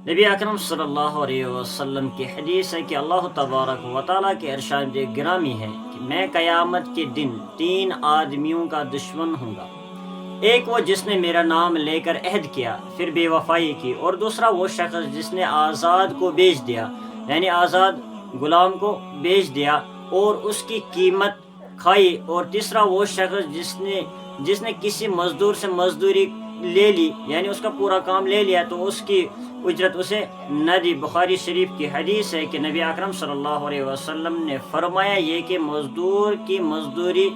نبی اکرم صلی اللہ علیہ وسلم کی حدیث ہے کہ اللہ تبارک و تعالیٰ کے ارشاد گرامی ہے کہ میں قیامت کے دن 3 آدمیوں کا دشمن ہوں گا۔ ایک وہ جس نے میرا نام لے کر عہد کیا پھر بے وفائی کی، اور دوسرا وہ شخص جس نے آزاد کو بیچ دیا، یعنی آزاد غلام کو بیچ دیا اور اس کی قیمت کھائی، اور تیسرا وہ شخص جس نے کسی مزدور سے مزدوری لے لی، یعنی اس کا پورا کام لے لیا تو اس کی اجرت اسے نہ دی۔ بخاری شریف کی حدیث ہے کہ نبی اکرم صلی اللہ علیہ وسلم نے فرمایا یہ کہ مزدور کی مزدوری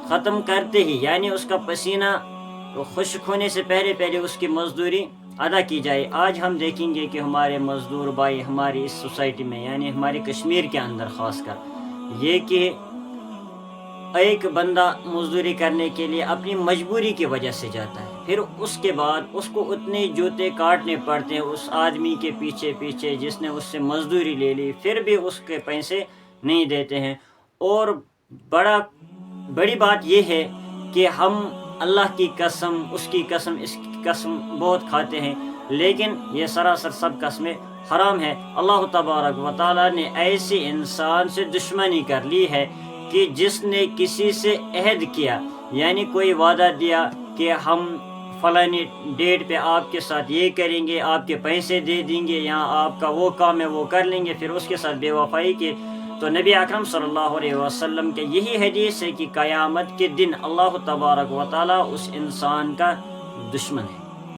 ختم کرتے ہی، یعنی اس کا پسینہ خشک ہونے سے پہلے اس کی مزدوری ادا کی جائے۔ آج ہم دیکھیں گے کہ ہمارے مزدور بھائی ہماری اس سوسائٹی میں، یعنی ہمارے کشمیر کے اندر خاص کر، یہ کہ ایک بندہ مزدوری کرنے کے لیے اپنی مجبوری کی وجہ سے جاتا ہے، پھر اس کے بعد اس کو اتنے جوتے کاٹنے پڑتے ہیں اس آدمی کے پیچھے جس نے اس سے مزدوری لے لی، پھر بھی اس کے پیسے نہیں دیتے ہیں۔ اور بڑی بات یہ ہے کہ ہم اللہ کی قسم، اس کی قسم، اس کی قسم بہت کھاتے ہیں، لیکن یہ سراسر سب قسمیں حرام ہے۔ اللہ تبارک و تعالیٰ نے ایسے انسان سے دشمنی کر لی ہے کہ جس نے کسی سے عہد کیا، یعنی کوئی وعدہ دیا کہ ہم فلانی ڈیٹ پہ آپ کے ساتھ یہ کریں گے، آپ کے پیسے دے دیں گے، یا آپ کا وہ کام ہے وہ کر لیں گے، پھر اس کے ساتھ بے وفائی کی، تو نبی اکرم صلی اللہ علیہ وسلم کے یہی حدیث ہے کہ قیامت کے دن اللہ تبارک و تعالیٰ اس انسان کا دشمن ہے۔